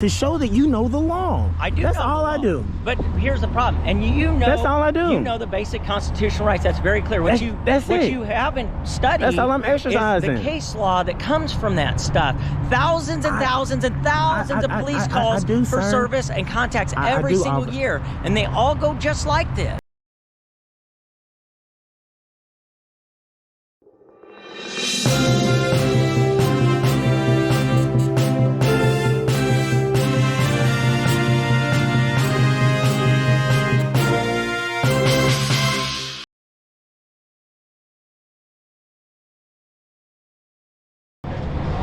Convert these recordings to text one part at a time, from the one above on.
to show that you know the law. I do. That's all I do. But here's the problem, and you know. That's all I do. You know the basic constitutional rights. That's very clear. What you haven't studied. That's all I'm exercising. Is the case law that comes from that stuff. Thousands and thousands and thousands of police calls for service and contacts every single year, and they all go just like this.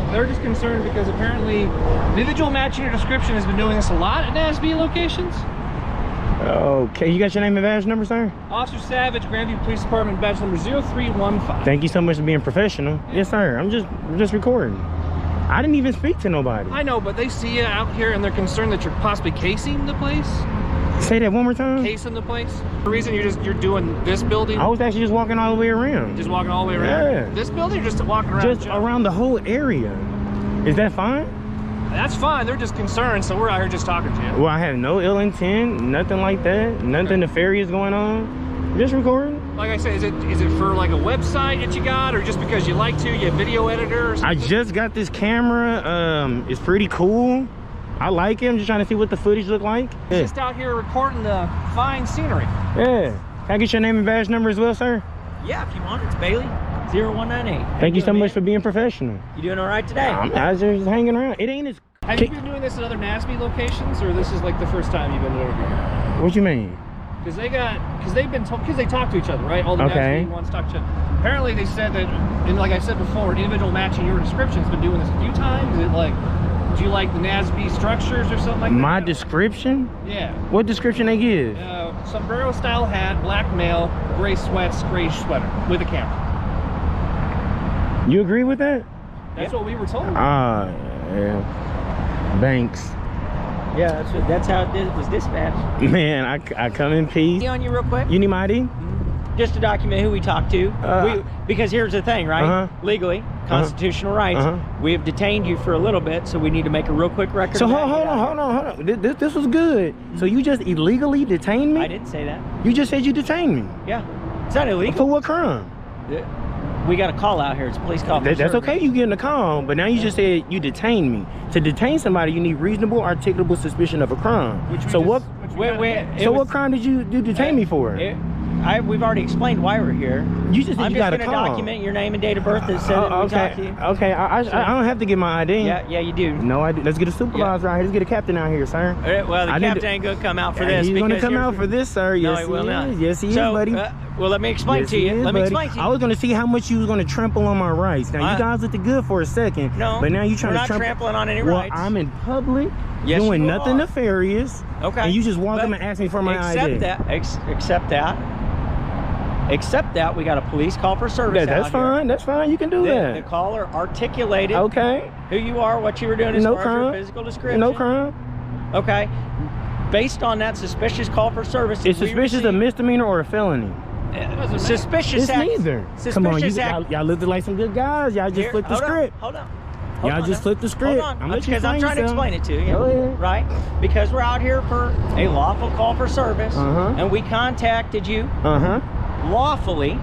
They're just concerned because apparently individual matching or description has been doing this a lot at NASB locations. Okay, you got your name and badge number, sir? Officer Savage, Grandview Police Department, badge number 0315. Thank you so much for being professional. Yeah. Yes, sir. I'm just recording. I didn't even speak to nobody. I know, but they see you out here and they're concerned that you're possibly casing the place. Say that one more time. Casing the place. The reason you're doing this building. I was actually just walking all the way around. Just walking all the way around. Yeah. This building, or just walking around. Just around the whole area. Is that fine? That's fine. They're just concerned, so we're out here just talking to you. Well, I have no ill intent, nothing like that, nothing nefarious going on. Just recording. Like I said, is it for like a website that you got, or just because you like to? You a video editor or something? I just got this camera. It's pretty cool. I like it. I'm just trying to see what the footage look like. Yeah. Just out here recording the fine scenery. Yeah. Can I get your name and badge number as well, sir? Yeah, if you want. It's Bailey 0198. Thank you so much for being professional. You doing all right today? I'm just hanging around. It ain't as... Have you been doing this at other NASB locations, or this is like the first time you've been over here? What you mean? Because they talk to each other, right? All the NASB ones talk to each other. Apparently they said that, and like I said before, individual matching your description's been doing this a few times. Is it like, do you like the NASB structures or something like that? My description? Yeah. What description they give? Sombrero style hat, black male, gray sweats, gray sweater with a camera. You agree with that? That's what we were told. Yeah. Banks. Yeah, that's how it was dispatched. Man, I come in peace. On you real quick. You need my ID? Just to document who we talked to. Because here's the thing, right? Legally, constitutional rights. We have detained you for a little bit, so we need to make a real quick record. So hold on. This was good. So you just illegally detained me? I didn't say that. You just said you detained me. Yeah. It's not illegal. For what crime? We got a call out here. It's a police call. That's okay, you getting a call, but now you just said you detained me. To detain somebody, you need reasonable, articulable suspicion of a crime. What crime did you detain me for? We've already explained why we're here. You just said you got a call. I'm just going to document your name and date of birth that said that we talked to you. Okay, I don't have to get my ID. Yeah, you do. No, I do. Let's get a supervisor out here. Let's get a captain out here, sir. Well, the captain ain't going to come out for this. He's going to come out for this, sir. Yes, he will not. Yes, he is, buddy. Well, let me explain to you. I was going to see how much you was going to trample on my rights. Now, you guys looked good for a second. No, but now you're trying to trample. We're not trampling on any rights. Well, I'm in public doing nothing nefarious. Okay. And you just walk up and ask me for my ID. Except that we got a police call for service. That's fine. That's fine. You can do that. The caller articulated who you are, what you were doing as far as your physical description. No crime. Okay. Based on that suspicious call for service, is suspicious a misdemeanor or a felony? Suspicious act. It's neither. Come on, y'all looked like some good guys. Y'all just flipped the script. Hold on. Y'all just flipped the script. Hold on, because I'm trying to explain it to you. Go ahead. Right? Because we're out here for a lawful call for service, and we contacted you lawfully.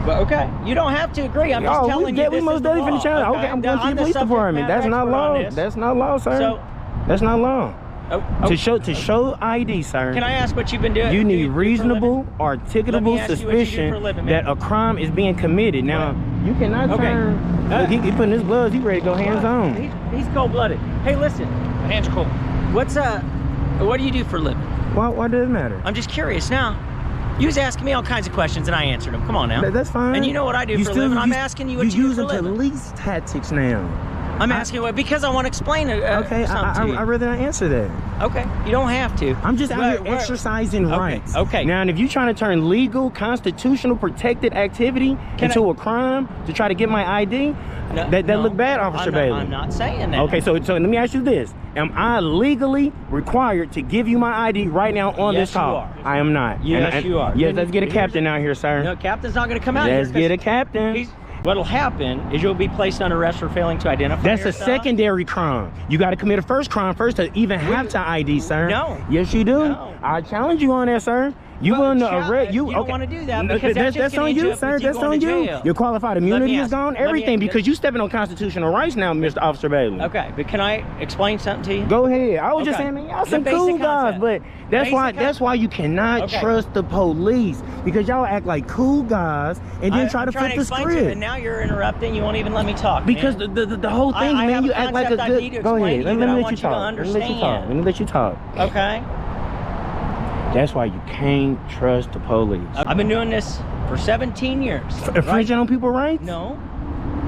But okay, you don't have to agree. I'm just telling you. We most definitely finna try. Okay, I'm going to the police department. That's not law. That's not law, sir. That's not law. To show ID, sir. Can I ask what you've been doing? You need reasonable, articulable suspicion that a crime is being committed. Now, you cannot turn. Look, he putting his gloves. He ready to go hands on. He's cold-blooded. Hey, listen. My hand's cold. What do you do for a living? Why does it matter? I'm just curious now. You was asking me all kinds of questions and I answered them. Come on now. That's fine. And you know what I do for a living. I'm asking you what you do for a living. You're using police tactics now. I'm asking you because I want to explain it. Okay, I'd rather not answer that. Okay, you don't have to. I'm just out here exercising rights. Okay. Now, and if you're trying to turn legal, constitutional, protected activity into a crime to try to get my ID, that look bad, Officer Bailey. I'm not saying that. Okay, so let me ask you this. Am I legally required to give you my ID right now on this call? Yes, you are. I am not. Yes, you are. Yes, let's get a captain out here, sir. No, captain's not going to come out here. Let's get a captain. What'll happen is you'll be placed under arrest for failing to identify That's yourself. a secondary crime. You got to commit a first crime first to even have to ID, sir. No. Yes, you do. No. I challenge you on that, sir. You want to arrest you? You don't want to do that because that's on you, sir. That's on you. Your qualified immunity is gone. Everything because you stepping on constitutional rights now, Mr. Officer Bailey. Okay, but can I explain something to you? Go ahead. I was just saying, man, y'all some cool guys, but that's why you cannot trust the police because y'all act like cool guys and then try to flip the script. And now you're interrupting. You won't even let me talk. Because the whole thing, man, you act like a good. Go ahead. Let me let you talk. Let me let you talk. Okay. That's why you can't trust the police. I've been doing this for 17 years. Infringing on people's rights? No.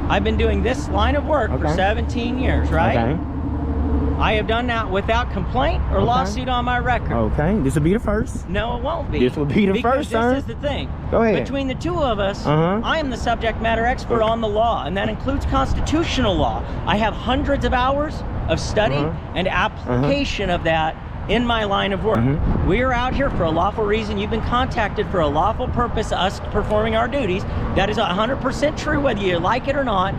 I've been doing this line of work for 17 years, right? Okay. I have done that without complaint or lawsuit on my record. Okay. This will be the first. No, it won't be. This will be the first, sir. This is the thing. Go ahead. Between the two of us, I am the subject matter expert on the law, and that includes constitutional law. I have hundreds of hours of study and application of that in my line of work. We are out here for a lawful reason. You've been contacted for a lawful purpose, us performing our duties. That is 100% true, whether you like it or not.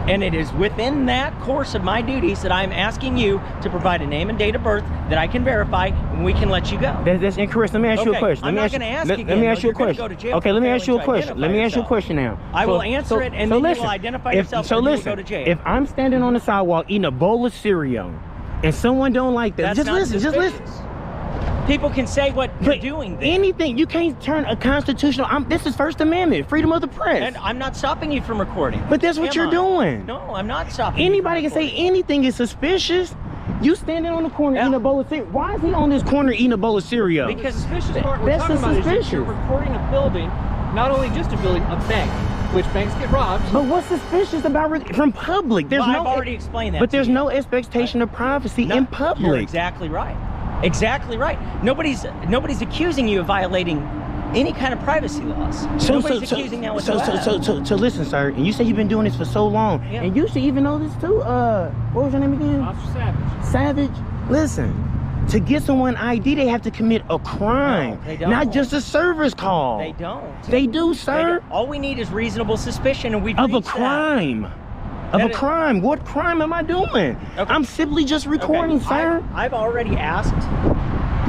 And it is within that course of my duties that I'm asking you to provide a name and date of birth that I can verify, and we can let you go. That's incorrect. Let me ask you a question. I'm not going to ask you again. Let me ask you a question. Okay, let me ask you a question. Let me ask you a question now. I will answer it, and then you will identify yourself, and you will go to jail. If I'm standing on the sidewalk eating a bowl of cereal, and someone don't like that, just listen. People can say what you're doing there. Anything. You can't turn a constitutional. This is First Amendment, freedom of the press. And I'm not stopping you from recording. But that's what you're doing. No, I'm not stopping Anybody can say anything is suspicious. You standing on the corner eating a bowl of cereal. Why is he on this corner eating a bowl of cereal? Because the suspicious part we're talking about is you're recording a building, not only just a building, a bank, which banks get robbed. But what's suspicious about from public? There's I've already explained that. But there's no expectation of privacy in public. You're exactly right. Exactly right. Nobody's accusing you of violating any kind of privacy laws. Nobody's accusing that whatsoever. So listen, sir, and you say you've been doing this for so long, and you should even know this too. What was your name again? Officer Savage. Savage. Listen, to get someone ID, they have to commit a crime, no, they don't. Not just a service call. They don't. They do, sir. All we need is reasonable suspicion, and we've of a crime. Of a crime. What crime am I doing? Okay. I'm simply just recording, sir. I've already asked.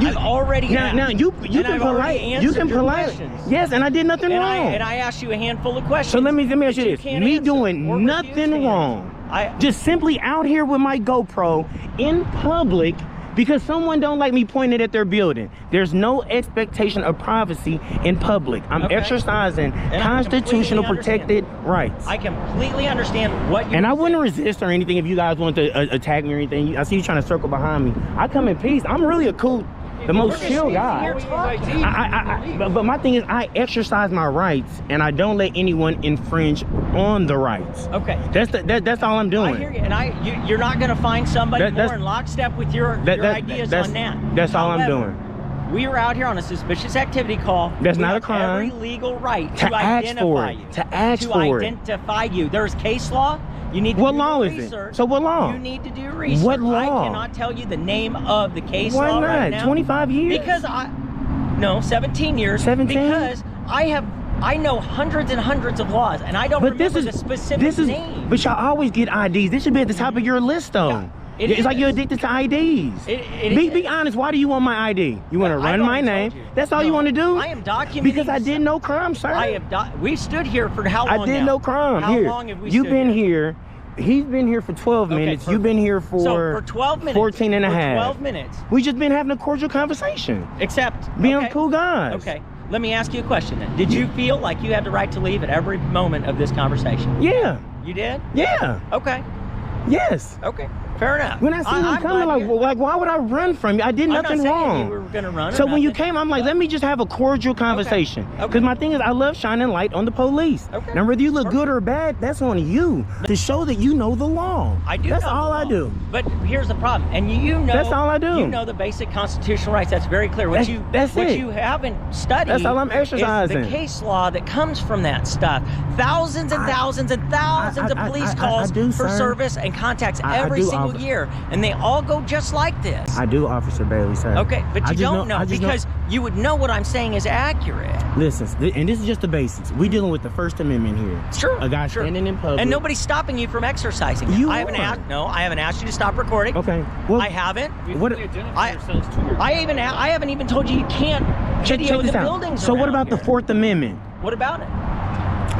I've already asked. Now you can politely. Yes, and I did nothing wrong. And I asked you a handful of questions. So let me ask you this. Me doing nothing wrong. Just simply out here with my GoPro in public because someone don't like me pointing at their building. There's no expectation of privacy in public. I'm exercising constitutional protected rights. I completely understand what you. And I wouldn't resist or anything if you guys want to attack me or anything. I see you trying to circle behind me. I come in peace. I'm really a cool, the most chill guy. But my thing is, I exercise my rights, and I don't let anyone infringe on the rights. Okay. That's all I'm doing. I hear you, and you're not going to find somebody more in lockstep with your ideas on that. That's all I'm doing. We are out here on a suspicious activity call. That's not a crime. Every legal right to identify you. To ask for it. To identify you. There's case law. You need to what do law research. Is it? So what law? You need to do research. What law? I cannot tell you the name of the case Why law not? right now. 25 years? Because 17 years. 17? Because I know hundreds and hundreds of laws, and I don't remember the specific name. But y'all always get IDs. This should be at the top of your list, though. Yeah. It's like you're addicted to IDs. Be honest. Why do you want my ID? You want to run my name? That's all you want to do? I am documenting. Because I did no crime, sir. We stood here for how long? I did no crime. How long have we stood You've been here. He's been here for 12 minutes. You've been here for 12 minutes. 14 and a half. 12 minutes. We just been having a cordial conversation. Except being cool guys. Okay. Let me ask you a question then. Did you feel like you had the right to leave at every moment of this conversation? Yeah. You did? Yeah. Okay. Yes. Okay. Fair enough. When I see him coming, like, why would I run from you? I did nothing wrong. You were gonna run. So when you came, I'm like, let me just have a cordial conversation. Because my thing is, I love shining light on the police. Okay. Now, whether you look good or bad, that's on you. To show that you know the law. I do. That's all I do. But here's the problem, and you know. That's all I do. You know the basic constitutional rights. That's very clear. What you haven't studied. That's all I'm exercising. Is the case law that comes from that stuff. Thousands and thousands and thousands of police calls for service and contacts every single single year, and they all go just like this. I do, Officer Bailey, sir. Okay, but you don't know because you would know what I'm saying is accurate. Listen, and this is just the basics. We're dealing with the First Amendment here. Sure. A guy standing in public. And nobody's stopping you from exercising. I haven't asked you to stop recording. Okay. Well, I haven't. I haven't even told you can't video the buildings. So what about the Fourth Amendment? What about it?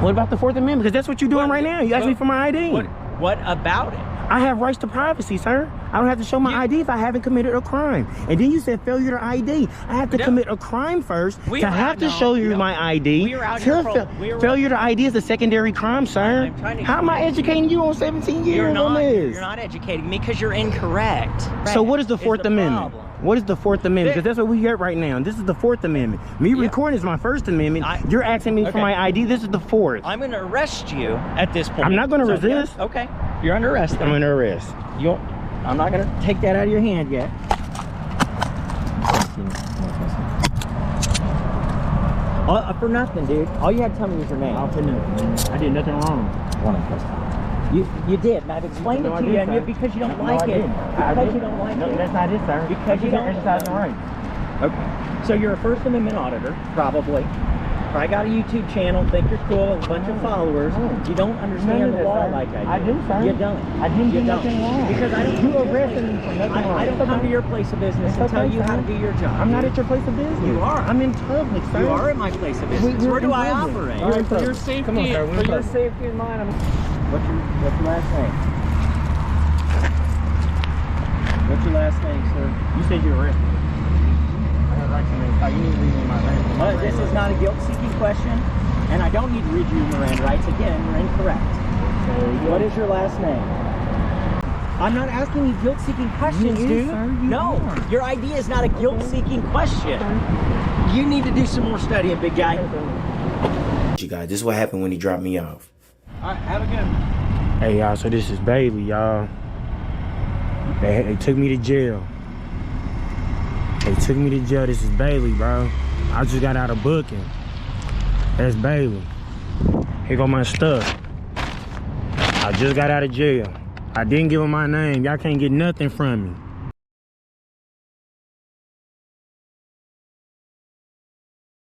What about the Fourth Amendment? Because that's what you're doing right now. You asked me for my ID. What about it? I have rights to privacy, sir. I don't have to show my ID if I haven't committed a crime. And then you said failure to ID. I have to commit a crime first to show you my ID. Failure to ID is a secondary crime, sir. How am I educating you on 17 years on this? You're not educating me because you're incorrect. So what is the Fourth Amendment? What is the Fourth Amendment? Because that's what we get right now. This is the Fourth Amendment. Me recording is my First Amendment. You're asking me for my ID. This is the Fourth. I'm going to arrest you at this point. I'm not going to resist. Okay. You're under arrest. I'm under arrest. I'm not going to take that out of your hand yet. For nothing, dude. All you had to tell me was your name. For nothing. I did nothing wrong. You did, and I've explained it to you, and because you don't like it. Because you don't like it. That's not it, sir. Because you don't exercise the right. Okay. So you're a First Amendment auditor, probably. I got a YouTube channel, think you're cool, a bunch of followers. You don't understand the law like I do. I do, sir. You don't. I didn't do nothing wrong. Because I don't. You arrested me for nothing wrong. I don't come to your place of business and tell you how to do your job. I'm not at your place of business. You are. I'm in public, sir. You are at my place of business. Where do I operate? For your safety, Come on, sir, for your safety and mine. What's your last name? What's your last name, sir? You said you arrested me. I have rights to me. You need to read me my name. This is not a guilt-seeking question, and I don't need to read you Miranda rights. Again, you're incorrect. What is your last name? I'm not asking you guilt-seeking questions, dude. No, your idea is not a guilt-seeking question. You need to do some more studying, big guy. You guys, this is what happened when he dropped me off. All right, have a good. Hey y'all, so this is Bailey, y'all. They took me to jail. This is Bailey, bro. I just got out of booking. That's Bailey. Here go my stuff. I just got out of jail. I didn't give him my name. Y'all can't get nothing from me.